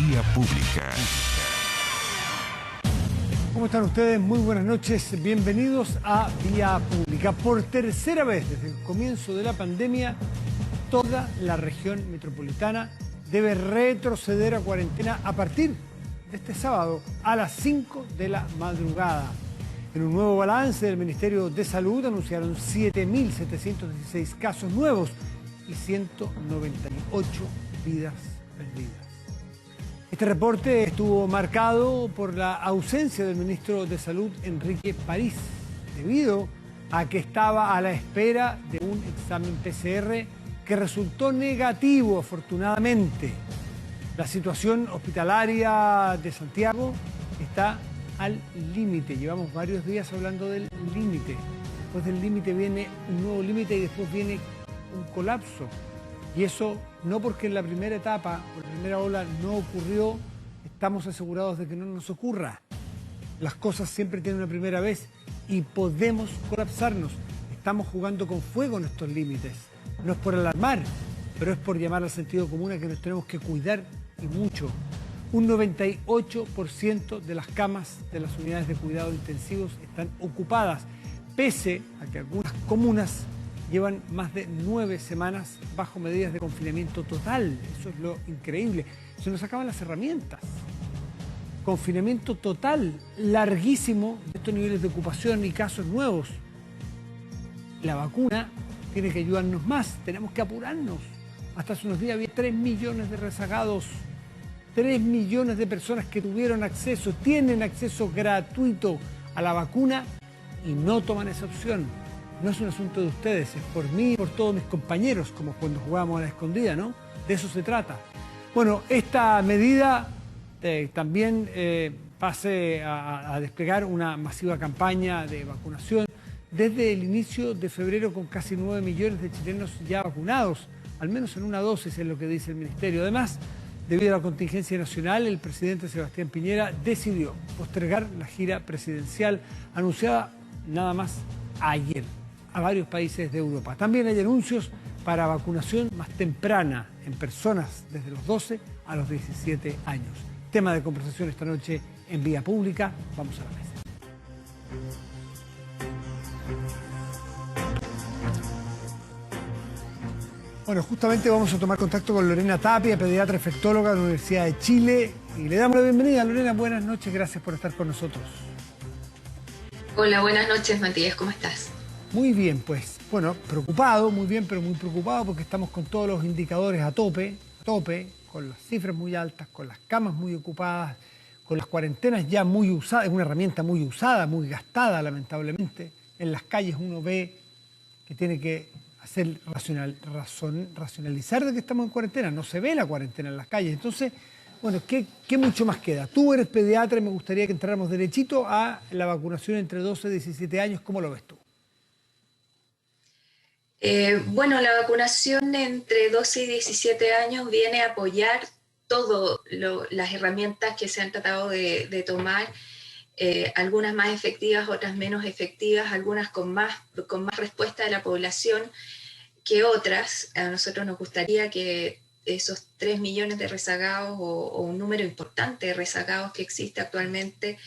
Vía Pública. ¿Cómo están ustedes? Muy buenas noches. Bienvenidos a Vía Pública. Por tercera vez desde el comienzo de la pandemia, toda la región metropolitana debe retroceder a cuarentena a partir de este sábado a las 5 de la madrugada. En un nuevo balance del Ministerio de Salud anunciaron 7.716 casos nuevos y 198 vidas perdidas. Este reporte estuvo marcado por la ausencia del ministro de Salud, Enrique París, debido a que estaba a la espera de un examen PCR que resultó negativo, afortunadamente. La situación hospitalaria de Santiago está al límite. Llevamos varios días hablando del límite. Después del límite viene un nuevo límite y después viene un colapso. Y eso no porque en la primera etapa o la primera ola no ocurrió, estamos asegurados de que no nos ocurra. Las cosas siempre tienen una primera vez y podemos colapsarnos. Estamos jugando con fuego en estos límites. No es por alarmar, pero es por llamar al sentido común a que nos tenemos que cuidar y mucho. Un 98% de las camas de las unidades de cuidados intensivos están ocupadas, pese a que algunas comunas llevan más de 9 semanas bajo medidas de confinamiento total. Eso es lo increíble. Se nos acaban las herramientas. Confinamiento total, larguísimo, de estos niveles de ocupación y casos nuevos. La vacuna tiene que ayudarnos más, tenemos que apurarnos. Hasta hace unos días había 3 millones de rezagados, 3 millones de personas que tienen acceso gratuito a la vacuna y no toman esa opción. No es un asunto de ustedes, es por mí y por todos mis compañeros, como cuando jugábamos a la escondida, ¿no? De eso se trata. Bueno, esta medida también pase a desplegar una masiva campaña de vacunación desde el inicio de febrero, con casi 9 millones de chilenos ya vacunados, al menos en una dosis, es lo que dice el Ministerio. Además, debido a la contingencia nacional, el presidente Sebastián Piñera decidió postergar la gira presidencial anunciada nada más ayer a varios países de Europa. También hay anuncios para vacunación más temprana en personas desde los 12 a los 17 años. Tema de conversación esta noche en Vía Pública. Vamos a la mesa. Bueno, justamente vamos a tomar contacto con Lorena Tapia, pediatra infectóloga de la Universidad de Chile. Y le damos la bienvenida. Lorena, buenas noches. Gracias por estar con nosotros. Hola, buenas noches, Matías. ¿Cómo estás? Muy bien, pues. Bueno, preocupado, muy bien, pero muy preocupado porque estamos con todos los indicadores a tope, con las cifras muy altas, con las camas muy ocupadas, con las cuarentenas ya muy usadas. Es una herramienta muy usada, muy gastada, lamentablemente. En las calles uno ve que tiene que hacer racionalizar de que estamos en cuarentena. No se ve la cuarentena en las calles. Entonces, bueno, ¿qué mucho más queda? Tú eres pediatra y me gustaría que entráramos derechito a la vacunación entre 12 y 17 años. ¿Cómo lo ves tú? Bueno, la vacunación entre 12 y 17 años viene a apoyar todas las herramientas que se han tratado de tomar, algunas más efectivas, otras menos efectivas, algunas con más respuesta de la población que otras. A nosotros nos gustaría que esos 3 millones de rezagados o un número importante de rezagados que existe actualmente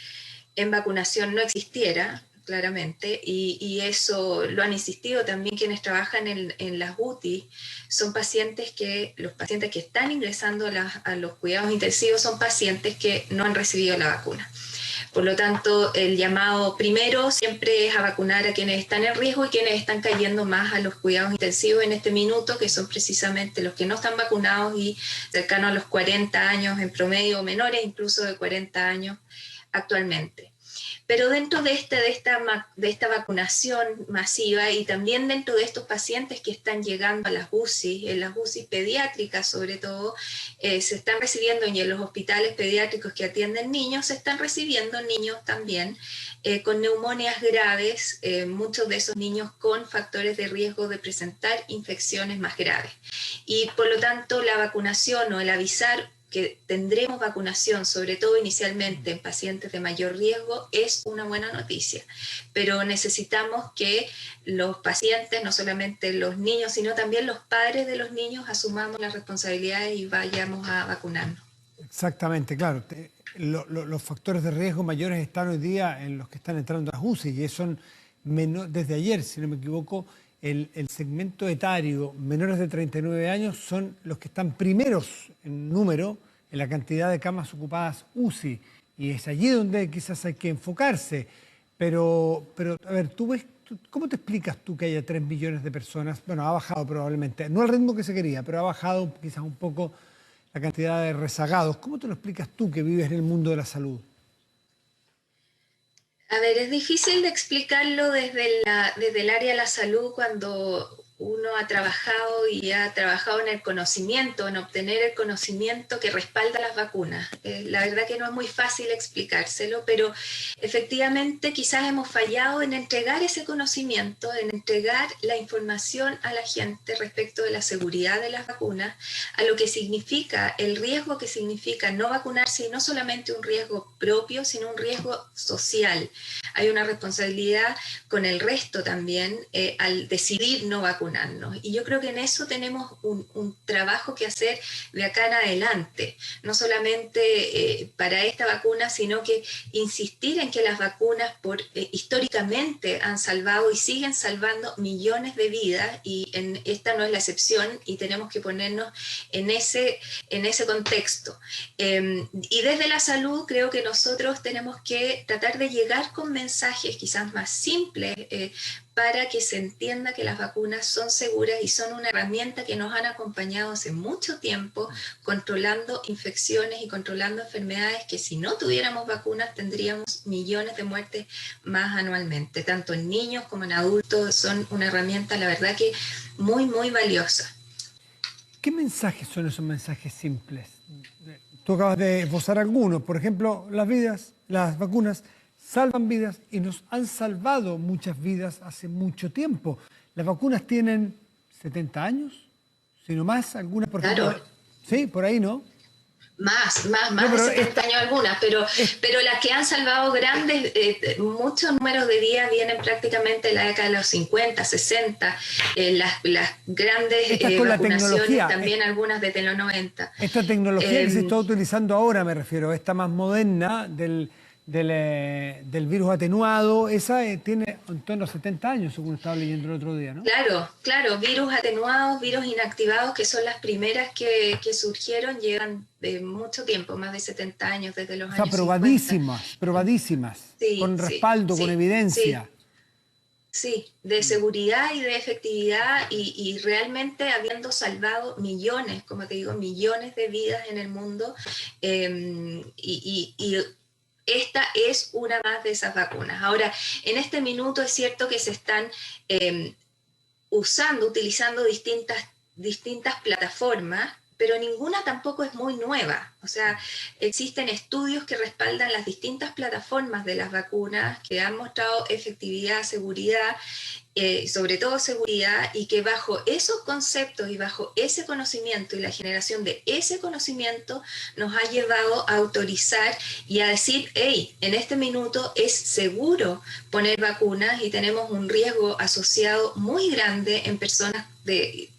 en vacunación no existiera, claramente, y eso lo han insistido también quienes trabajan en las UTI. Son los pacientes que están ingresando a los cuidados intensivos son pacientes que no han recibido la vacuna. Por lo tanto, el llamado primero siempre es a vacunar a quienes están en riesgo y quienes están cayendo más a los cuidados intensivos en este minuto, que son precisamente los que no están vacunados y cercanos a los 40 años en promedio, o menores incluso de 40 años actualmente. Pero dentro de esta vacunación masiva y también dentro de estos pacientes que están llegando a las UCI, en las UCI pediátricas sobre todo, se están recibiendo, y en los hospitales pediátricos que atienden niños, se están recibiendo niños también con neumonías graves, muchos de esos niños con factores de riesgo de presentar infecciones más graves. Y por lo tanto la vacunación o el avisar que tendremos vacunación, sobre todo inicialmente en pacientes de mayor riesgo, es una buena noticia. Pero necesitamos que los pacientes, no solamente los niños, sino también los padres de los niños, asumamos las responsabilidades y vayamos a vacunarnos. Exactamente, claro. Los factores de riesgo mayores están hoy día en los que están entrando a las UCI y son desde ayer, si no me equivoco, el segmento etario menores de 39 años son los que están primeros en número en la cantidad de camas ocupadas UCI y es allí donde quizás hay que enfocarse. Pero a ver, ¿cómo te explicas tú que haya 3 millones de personas? Bueno, ha bajado probablemente, no al ritmo que se quería, pero ha bajado quizás un poco la cantidad de rezagados. ¿Cómo te lo explicas tú que vives en el mundo de la salud? A ver, es difícil de explicarlo desde el área de la salud cuando uno ha trabajado y ha trabajado en el conocimiento, en obtener el conocimiento que respalda las vacunas. La verdad que no es muy fácil explicárselo, pero efectivamente quizás hemos fallado en entregar ese conocimiento, en entregar la información a la gente respecto de la seguridad de las vacunas, a lo que significa, el riesgo que significa no vacunarse y no solamente un riesgo propio, sino un riesgo social. Hay una responsabilidad con el resto también al decidir no vacunarnos. Y yo creo que en eso tenemos un trabajo que hacer de acá en adelante, no solamente para esta vacuna, sino que insistir en que las vacunas históricamente han salvado y siguen salvando millones de vidas y esta no es la excepción y tenemos que ponernos en ese contexto. Y desde la salud creo que nosotros tenemos que tratar de llegar con mensajes quizás más simples para que se entienda que las vacunas son seguras y son una herramienta que nos han acompañado hace mucho tiempo controlando infecciones y controlando enfermedades que si no tuviéramos vacunas tendríamos millones de muertes más anualmente, tanto en niños como en adultos. Son una herramienta, la verdad que muy, muy valiosa. ¿Qué mensajes son esos mensajes simples? Tú acabas de esbozar algunos. Por ejemplo, las vacunas salvan vidas y nos han salvado muchas vidas hace mucho tiempo. Las vacunas tienen 70 años, si no más, algunas por ejemplo. Claro. Sí, por ahí, ¿no? Más No, de 70 años algunas, pero las que han salvado grandes, muchos números de días vienen prácticamente de la década de los 50, 60, las grandes esta es con la vacunaciones tecnología. también algunas desde los 90. Esta tecnología que se está utilizando ahora, me refiero, esta más moderna del virus atenuado, esa tiene en torno a 70 años, según estaba leyendo el otro día, ¿no? Claro, virus atenuados, virus inactivados, que son las primeras que surgieron, llevan de mucho tiempo, más de 70 años, desde los años 50. Probadísimas, Sí, con sí, respaldo, con sí, evidencia. sí, de seguridad y de efectividad y realmente habiendo salvado millones, como te digo, millones de vidas en el mundo y esta es una más de esas vacunas. Ahora, en este minuto es cierto que se están utilizando distintas plataformas, pero ninguna tampoco es muy nueva. O sea, existen estudios que respaldan las distintas plataformas de las vacunas que han mostrado efectividad, seguridad, sobre todo seguridad, y que bajo esos conceptos y bajo ese conocimiento y la generación de ese conocimiento nos ha llevado a autorizar y a decir, hey, en este minuto es seguro poner vacunas y tenemos un riesgo asociado muy grande en personas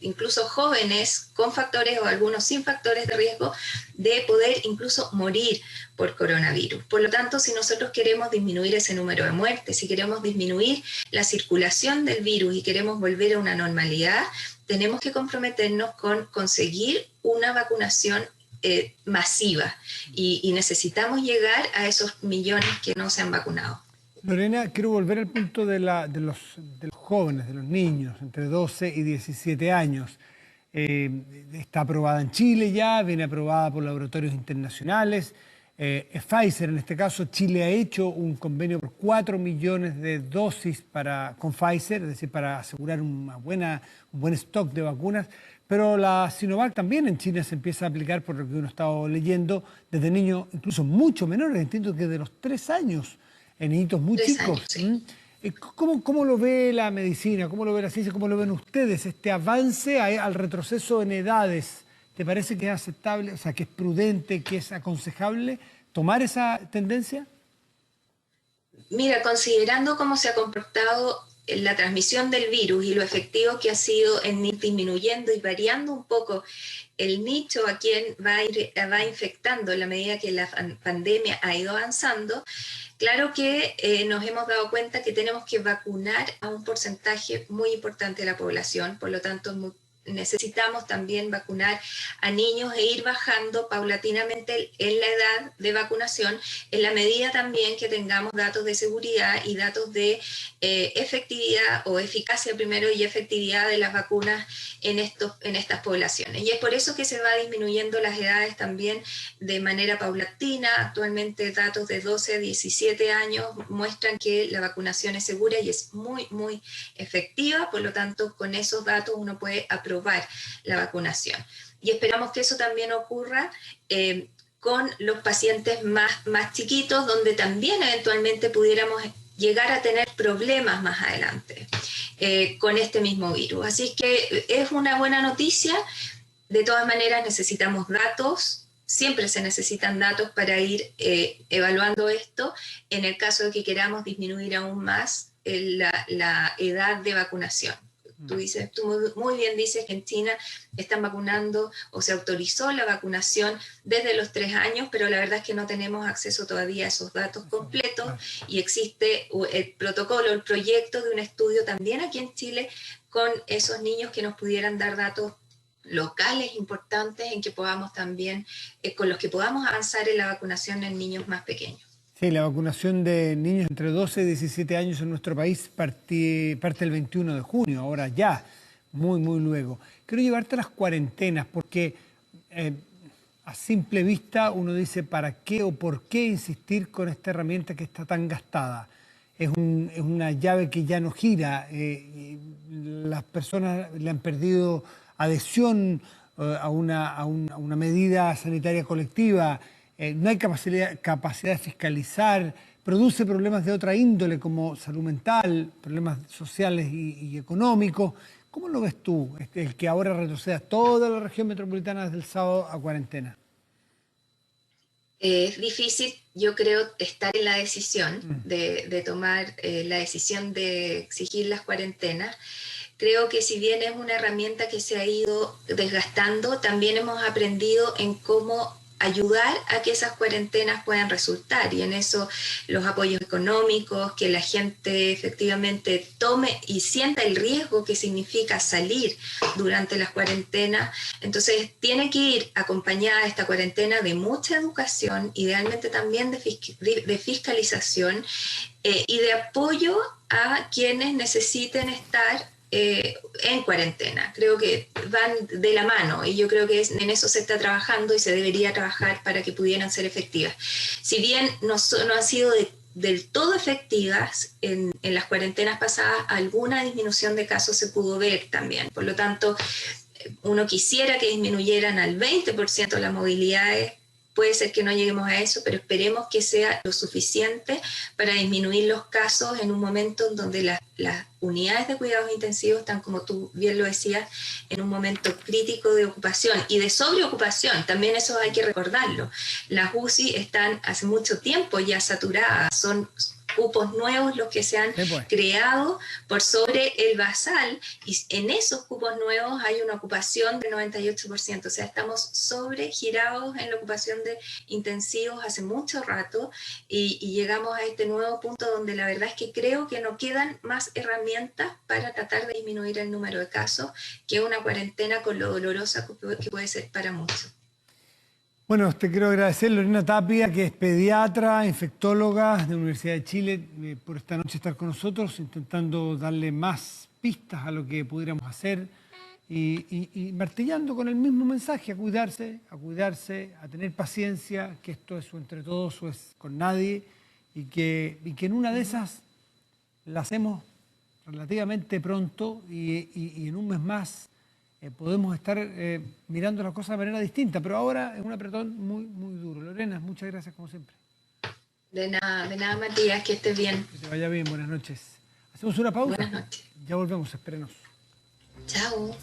incluso jóvenes con factores o algunos sin factores de riesgo de poder incluso morir por coronavirus. Por lo tanto, si nosotros queremos disminuir ese número de muertes, si queremos disminuir la circulación del virus y queremos volver a una normalidad, tenemos que comprometernos con conseguir una vacunación masiva y necesitamos llegar a esos millones que no se han vacunado. Lorena, quiero volver al punto de los jóvenes, de los niños, entre 12 y 17 años. Está aprobada en Chile ya, viene aprobada por laboratorios internacionales. Es Pfizer, en este caso, Chile ha hecho un convenio por 4 millones de dosis con Pfizer, es decir, para asegurar un buen stock de vacunas. Pero la Sinovac también en China se empieza a aplicar, por lo que uno ha estado leyendo, desde niños incluso mucho menores, entiendo que de los 3 años. En niñitos muy chicos. Sí. ¿Cómo lo ve la medicina? ¿Cómo lo ve la ciencia? ¿Cómo lo ven ustedes? Este avance al retroceso en edades, ¿te parece que es aceptable, o sea, que es prudente, que es aconsejable tomar esa tendencia? Mira, considerando cómo se ha comportado la transmisión del virus y lo efectivo que ha sido en ir disminuyendo y variando un poco el nicho a quien va infectando en la medida que la pandemia ha ido avanzando, claro que nos hemos dado cuenta que tenemos que vacunar a un porcentaje muy importante de la población, por lo tanto necesitamos también vacunar a niños e ir bajando paulatinamente en la edad de vacunación, en la medida también que tengamos datos de seguridad y datos de efectividad o eficacia primero y efectividad de las vacunas en estas poblaciones. Y es por eso que se va disminuyendo las edades también de manera paulatina. Actualmente datos de 12 a 17 años muestran que la vacunación es segura y es muy, muy efectiva, por lo tanto con esos datos uno puede aprobar la vacunación. Y esperamos que eso también ocurra con los pacientes más chiquitos, donde también eventualmente pudiéramos llegar a tener problemas más adelante con este mismo virus. Así que es una buena noticia. De todas maneras necesitamos datos, siempre se necesitan datos para ir evaluando esto, en el caso de que queramos disminuir aún más la edad de vacunación. Tú muy bien dices que en China están vacunando o se autorizó la vacunación desde los 3 años, pero la verdad es que no tenemos acceso todavía a esos datos completos y existe el protocolo, el proyecto de un estudio también aquí en Chile con esos niños que nos pudieran dar datos locales importantes en que podamos también, con los que podamos avanzar en la vacunación en niños más pequeños. Sí, la vacunación de niños entre 12 y 17 años en nuestro país parte el 21 de junio, ahora ya, muy luego. Quiero llevarte a las cuarentenas porque a simple vista uno dice ¿para qué o por qué insistir con esta herramienta que está tan gastada? Es una llave que ya no gira, las personas le han perdido adhesión a una medida sanitaria colectiva. No hay capacidad de fiscalizar, produce problemas de otra índole como salud mental, problemas sociales y económicos. ¿Cómo lo ves tú, el que ahora retroceda toda la región metropolitana desde el sábado a cuarentena? Es difícil, yo creo, estar en la decisión de tomar la decisión de exigir las cuarentenas. Creo que si bien es una herramienta que se ha ido desgastando, también hemos aprendido en cómo ayudar a que esas cuarentenas puedan resultar, y en eso los apoyos económicos, que la gente efectivamente tome y sienta el riesgo que significa salir durante las cuarentenas. Entonces tiene que ir acompañada esta cuarentena de mucha educación, idealmente también de fiscalización y de apoyo a quienes necesiten estar en cuarentena. Creo que van de la mano y yo creo que en eso se está trabajando y se debería trabajar para que pudieran ser efectivas. Si bien no han sido del todo efectivas en las cuarentenas pasadas, alguna disminución de casos se pudo ver también. Por lo tanto, uno quisiera que disminuyeran al 20% las movilidades. Puede ser que no lleguemos a eso, pero esperemos que sea lo suficiente para disminuir los casos en un momento en donde las unidades de cuidados intensivos están, como tú bien lo decías, en un momento crítico de ocupación y de sobreocupación. También eso hay que recordarlo. Las UCI están hace mucho tiempo ya saturadas, son cupos nuevos los que se han creado por sobre el basal, y en esos cupos nuevos hay una ocupación del 98%, o sea, estamos sobregirados en la ocupación de intensivos hace mucho rato y llegamos a este nuevo punto donde la verdad es que creo que no quedan más herramientas para tratar de disminuir el número de casos que una cuarentena con lo dolorosa que puede ser para muchos. Bueno, te quiero agradecer, Lorena Tapia, que es pediatra, infectóloga de la Universidad de Chile, por esta noche estar con nosotros, intentando darle más pistas a lo que pudiéramos hacer y martillando con el mismo mensaje, a cuidarse, a tener paciencia, que esto es entre todos o es con nadie, y que en una de esas la hacemos relativamente pronto y en un mes más podemos estar mirando las cosas de manera distinta, pero ahora es un apretón muy duro. Lorena, muchas gracias como siempre. De nada, Matías, que estés bien. Que te vaya bien, buenas noches. Hacemos una pausa. Buenas noches. Ya volvemos, espérenos. Chao.